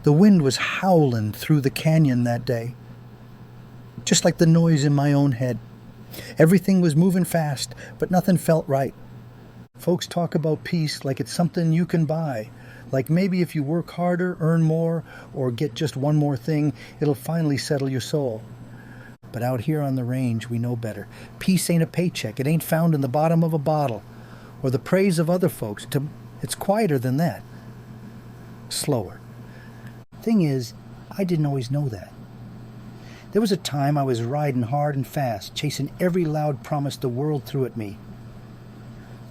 The wind was howling through the canyon that day, just like the noise in my own head. Everything was moving fast, but nothing felt right. Folks talk about peace like it's something you can buy, like maybe if you work harder, earn more, or get just one more thing, it'll finally settle your soul. But out here on the range, we know better. Peace ain't a paycheck. It ain't found in the bottom of a bottle or the praise of other folks. It's quieter than that. Slower. Thing is, I didn't always know that. There was a time I was riding hard and fast, chasing every loud promise the world threw at me.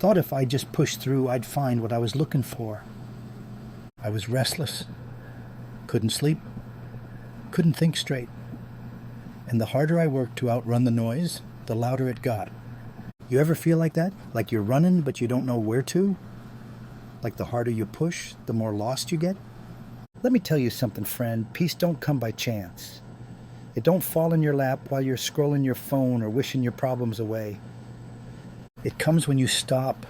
Thought if I just pushed through, I'd find what I was looking for. I was restless. Couldn't sleep. Couldn't think straight. And the harder I worked to outrun the noise, the louder it got. You ever feel like that? Like you're running, but you don't know where to? Like the harder you push, the more lost you get? Let me tell you something, friend. Peace don't come by chance. It don't fall in your lap while you're scrolling your phone or wishing your problems away. It comes when you stop,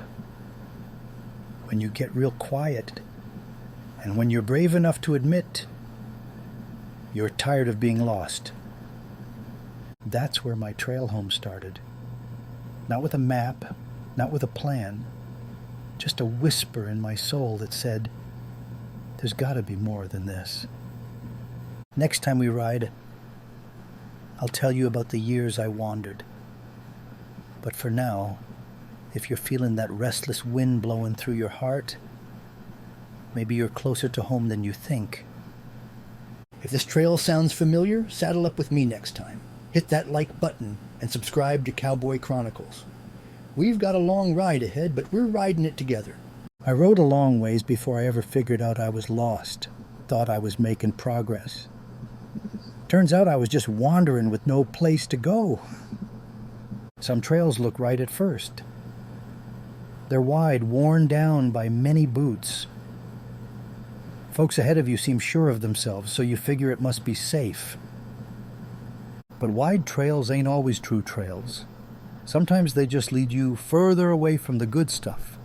when you get real quiet, and when you're brave enough to admit you're tired of being lost. That's where my trail home started. Not with a map, not with a plan, just a whisper in my soul that said, there's got to be more than this. Next time we ride, I'll tell you about the years I wandered. But for now, if you're feeling that restless wind blowing through your heart, maybe you're closer to home than you think. If this trail sounds familiar, saddle up with me next time. Hit that like button and subscribe to Cowboy Chronicles. We've got a long ride ahead, but we're riding it together. I rode a long ways before I ever figured out I was lost, thought I was making progress. Turns out I was just wandering with no place to go. Some trails look right at first. They're wide, worn down by many boots. Folks ahead of you seem sure of themselves, so you figure it must be safe. But wide trails ain't always true trails. Sometimes they just lead you further away from the good stuff.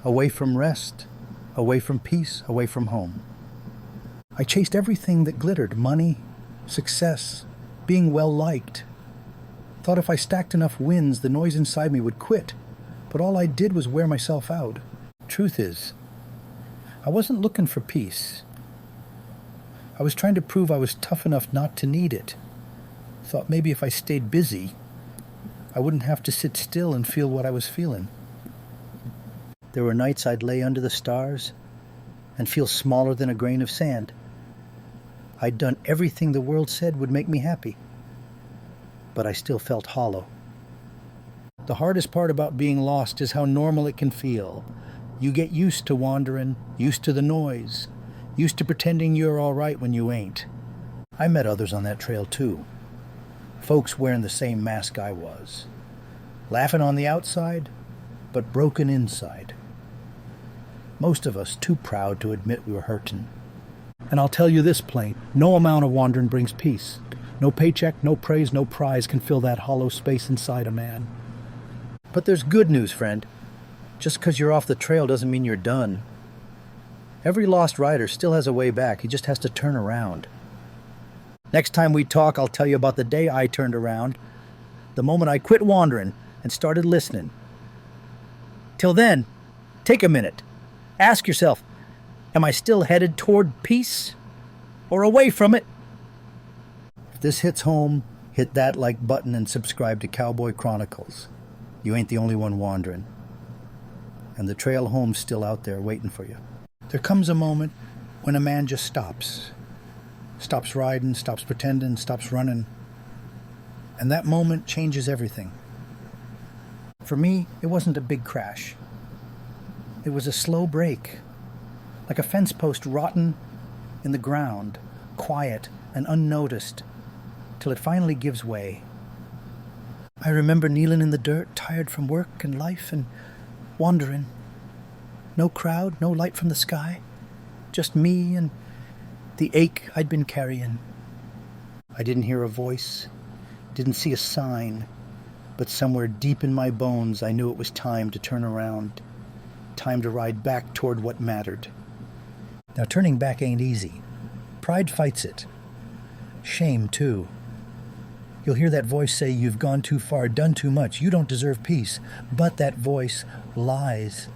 Away from rest, away from peace, away from home. I chased everything that glittered: money, success, being well-liked. Thought if I stacked enough wins, the noise inside me would quit. But all I did was wear myself out. Truth is, I wasn't looking for peace. I was trying to prove I was tough enough not to need it. Thought maybe if I stayed busy, I wouldn't have to sit still and feel what I was feeling. There were nights I'd lay under the stars and feel smaller than a grain of sand. I'd done everything the world said would make me happy, but I still felt hollow. The hardest part about being lost is how normal it can feel. You get used to wandering, used to the noise, used to pretending you're all right when you ain't. I met others on that trail too. Folks wearing the same mask I was. Laughing on the outside, but broken inside. Most of us too proud to admit we were hurting. And I'll tell you this plain, no amount of wandering brings peace. No paycheck, no praise, no prize can fill that hollow space inside a man. But there's good news, friend. Just because you're off the trail doesn't mean you're done. Every lost rider still has a way back. He just has to turn around. Next time we talk, I'll tell you about the day I turned around, the moment I quit wandering and started listening. Till then, take a minute. Ask yourself, am I still headed toward peace or away from it? If this hits home, hit that like button and subscribe to Cowboy Chronicles. You ain't the only one wandering. And the trail home's still out there waiting for you. There comes a moment when a man just stops. Stops riding, stops pretending, stops running. And that moment changes everything. For me, it wasn't a big crash. It was a slow break, like a fence post rotten in the ground, quiet and unnoticed, till it finally gives way. I remember kneeling in the dirt, tired from work and life, and wandering. No crowd, no light from the sky, just me and the ache I'd been carrying. I didn't hear a voice, didn't see a sign, but somewhere deep in my bones I knew it was time to turn around, time to ride back toward what mattered. Now turning back ain't easy. Pride fights it. Shame, too. You'll hear that voice say you've gone too far, done too much, you don't deserve peace. But that voice lies.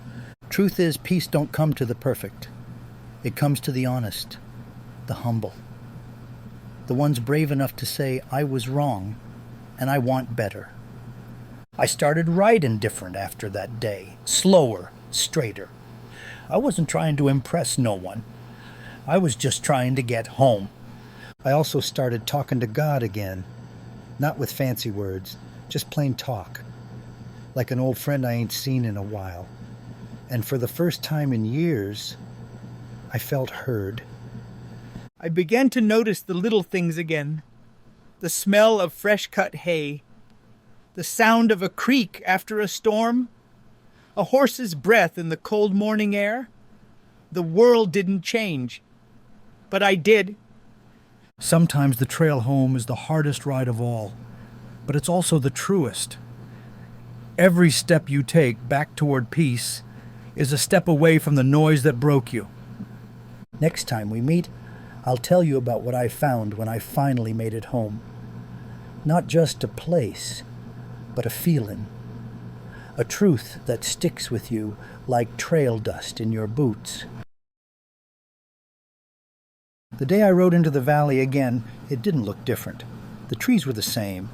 Truth is, peace don't come to the perfect. It comes to the honest, the humble. The ones brave enough to say, I was wrong, and I want better. I started riding different after that day. Slower, straighter. I wasn't trying to impress no one. I was just trying to get home. I also started talking to God again. Not with fancy words, just plain talk. Like an old friend I ain't seen in a while. And for the first time in years, I felt heard. I began to notice the little things again. The smell of fresh-cut hay. The sound of a creek after a storm. A horse's breath in the cold morning air. The world didn't change. But I did. Sometimes the trail home is the hardest ride of all, but it's also the truest. Every step you take back toward peace is a step away from the noise that broke you. Next time we meet, I'll tell you about what I found when I finally made it home. Not just a place, but a feeling. A truth that sticks with you like trail dust in your boots. The day I rode into the valley again, it didn't look different. The trees were the same.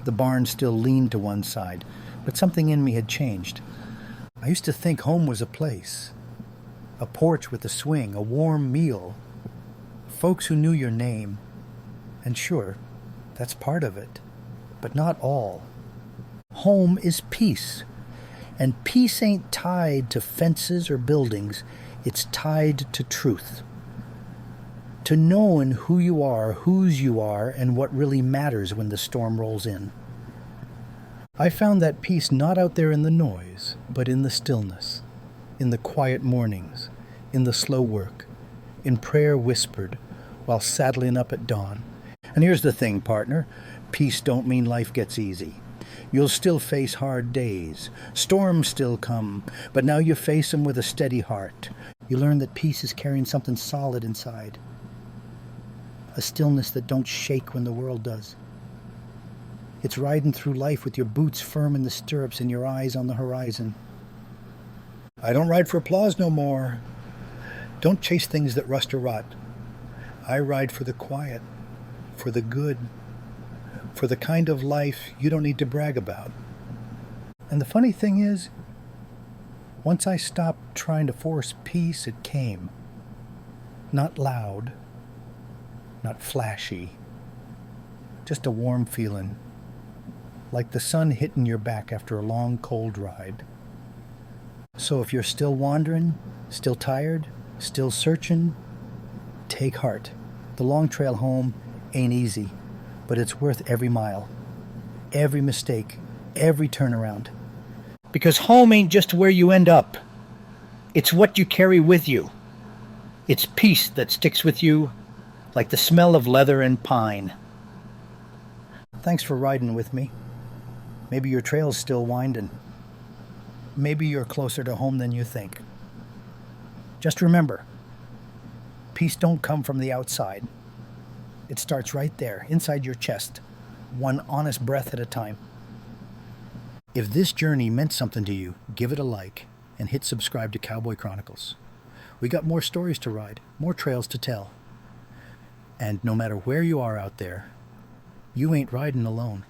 The barn still leaned to one side, but something in me had changed. I used to think home was a place. A porch with a swing, a warm meal. Folks who knew your name. And sure, that's part of it, but not all. Home is peace. And peace ain't tied to fences or buildings. It's tied to truth. To knowing who you are, whose you are, and what really matters when the storm rolls in. I found that peace not out there in the noise, but in the stillness, in the quiet mornings, in the slow work, in prayer whispered, while saddling up at dawn. And here's the thing, partner, peace don't mean life gets easy. You'll still face hard days. Storms still come, but now you face them with a steady heart. You learn that peace is carrying something solid inside. A stillness that don't shake when the world does. It's riding through life with your boots firm in the stirrups and your eyes on the horizon. I don't ride for applause no more. Don't chase things that rust or rot. I ride for the quiet, for the good, for the kind of life you don't need to brag about. And the funny thing is, once I stopped trying to force peace, it came. Not loud, not flashy, just a warm feeling, like the sun hitting your back after a long, cold ride. So if you're still wandering, still tired, still searching, take heart. The long trail home ain't easy, but it's worth every mile, every mistake, every turnaround. Because home ain't just where you end up. It's what you carry with you. It's peace that sticks with you like the smell of leather and pine. Thanks for riding with me. Maybe your trail's still winding. Maybe you're closer to home than you think. Just remember, peace don't come from the outside. It starts right there, inside your chest, one honest breath at a time. If this journey meant something to you, give it a like and hit subscribe to Cowboy Chronicles. We got more stories to ride, more trails to tell. And no matter where you are out there, you ain't riding alone.